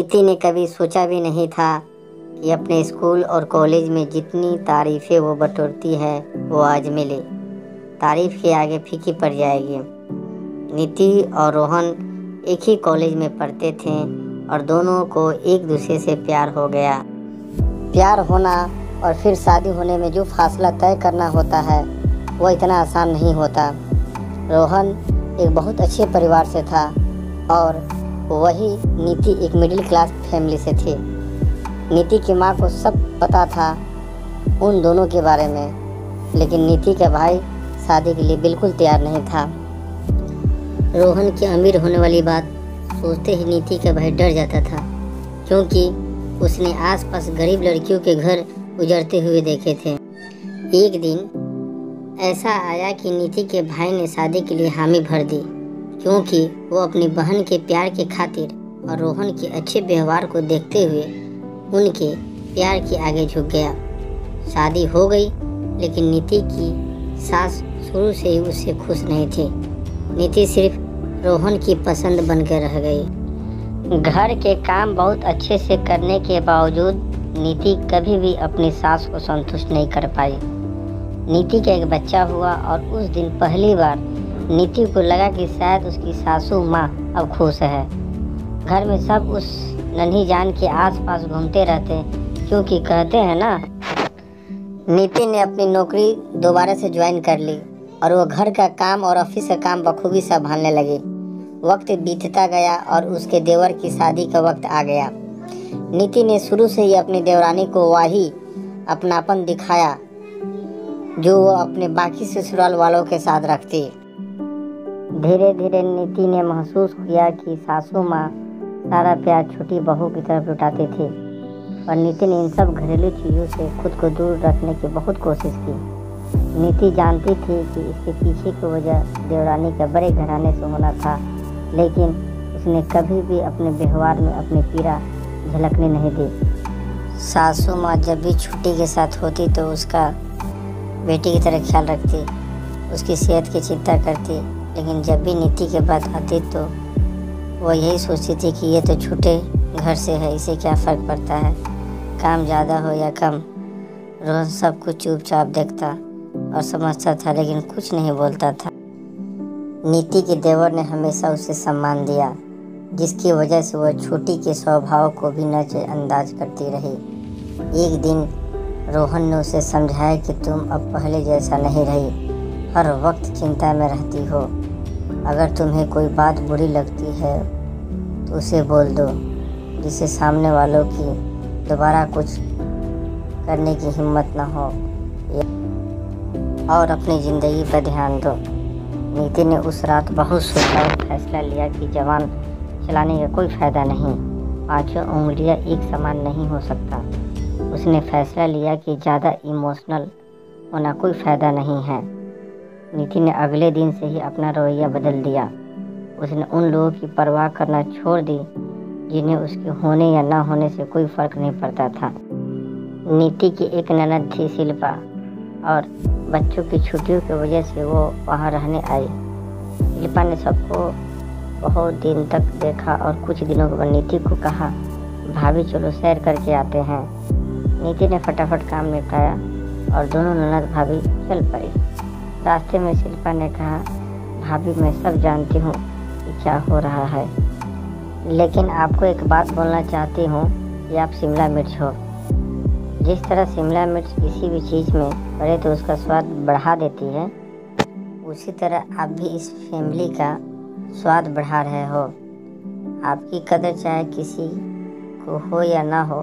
नीति ने कभी सोचा भी नहीं था कि अपने स्कूल और कॉलेज में जितनी तारीफ़ें वो बटोरती है वो आज मिले। तारीफ़ के आगे फीकी पड़ जाएगी। नीति और रोहन एक ही कॉलेज में पढ़ते थे और दोनों को एक दूसरे से प्यार हो गया। प्यार होना और फिर शादी होने में जो फासला तय करना होता है वो इतना आसान नहीं होता। रोहन एक बहुत अच्छे परिवार से था और वही नीति एक मिडिल क्लास फैमिली से थी। नीति की माँ को सब पता था उन दोनों के बारे में, लेकिन नीति का भाई शादी के लिए बिल्कुल तैयार नहीं था। रोहन के अमीर होने वाली बात सोचते ही नीति का भाई डर जाता था, क्योंकि उसने आसपास गरीब लड़कियों के घर उजड़ते हुए देखे थे। एक दिन ऐसा आया कि नीति के भाई ने शादी के लिए हामी भर दी, क्योंकि वो अपनी बहन के प्यार के खातिर और रोहन के अच्छे व्यवहार को देखते हुए उनके प्यार के आगे झुक गया। शादी हो गई, लेकिन नीति की सास शुरू से ही उससे खुश नहीं थी। नीति सिर्फ रोहन की पसंद बनकर रह गई। घर के काम बहुत अच्छे से करने के बावजूद नीति कभी भी अपनी सास को संतुष्ट नहीं कर पाई। नीति का एक बच्चा हुआ और उस दिन पहली बार नीति को लगा कि शायद उसकी सासू माँ अब खुश है। घर में सब उस नन्ही जान के आसपास घूमते रहते, क्योंकि कहते हैं ना। नीति ने अपनी नौकरी दोबारा से ज्वाइन कर ली और वो घर का काम और ऑफिस का काम बखूबी संभालने लगी। वक्त बीतता गया और उसके देवर की शादी का वक्त आ गया। नीति ने शुरू से ही अपनी देवरानी को वही अपनापन दिखाया जो वो अपने बाकी ससुराल वालों के साथ रखती। धीरे धीरे नीति ने महसूस किया कि सासू माँ सारा प्यार छोटी बहू की तरफ लुटाती थी और नीति ने इन सब घरेलू चीज़ों से खुद को दूर रखने की बहुत कोशिश की। नीति जानती थी कि इसके पीछे की वजह देवरानी के बड़े घराने से होना था, लेकिन उसने कभी भी अपने व्यवहार में अपनी पीड़ा झलकने नहीं दी। सासू माँ जब भी छुट्टी के साथ होती तो उसका बेटी की तरह ख्याल रखती, उसकी सेहत की चिंता करती, लेकिन जब भी नीति के बात आती तो वो यही सोचती थी कि ये तो छोटे घर से है, इसे क्या फ़र्क पड़ता है, काम ज़्यादा हो या कम। रोहन सब कुछ चुपचाप देखता और समझता था, लेकिन कुछ नहीं बोलता था। नीति के देवर ने हमेशा उसे सम्मान दिया, जिसकी वजह से वह छोटी के स्वभाव को भी नज़रअंदाज करती रही। एक दिन रोहन ने उसे समझाया कि तुम अब पहले जैसा नहीं रही, हर वक्त चिंता में रहती हो। अगर तुम्हें कोई बात बुरी लगती है तो उसे बोल दो, जिससे सामने वालों की दोबारा कुछ करने की हिम्मत न हो, और अपनी ज़िंदगी पर ध्यान दो। नीति ने उस रात बहुत सोचा और फैसला लिया कि जवान चलाने का कोई फ़ायदा नहीं, पांचों उंगलियां एक समान नहीं हो सकता। उसने फैसला लिया कि ज़्यादा इमोशनल होना कोई फ़ायदा नहीं है। नीति ने अगले दिन से ही अपना रवैया बदल दिया। उसने उन लोगों की परवाह करना छोड़ दी जिन्हें उसके होने या ना होने से कोई फ़र्क नहीं पड़ता था। नीति की एक ननद थी शिल्पा, और बच्चों की छुट्टियों की वजह से वो वहाँ रहने आई। शिल्पा ने सबको बहुत दिन तक देखा और कुछ दिनों के बाद नीति को कहा, भाभी चलो सैर करके आते हैं। नीति ने फटाफट काम निपटाया और दोनों ननद भाभी चल पड़ी। रास्ते में शिल्पा ने कहा, भाभी मैं सब जानती हूँ कि क्या हो रहा है, लेकिन आपको एक बात बोलना चाहती हूँ कि आप शिमला मिर्च हो। जिस तरह शिमला मिर्च किसी भी चीज़ में पड़े तो उसका स्वाद बढ़ा देती है, उसी तरह आप भी इस फैमिली का स्वाद बढ़ा रहे हो। आपकी कदर चाहे किसी को हो या ना हो,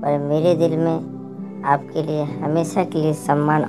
पर मेरे दिल में आपके लिए हमेशा के लिए सम्मान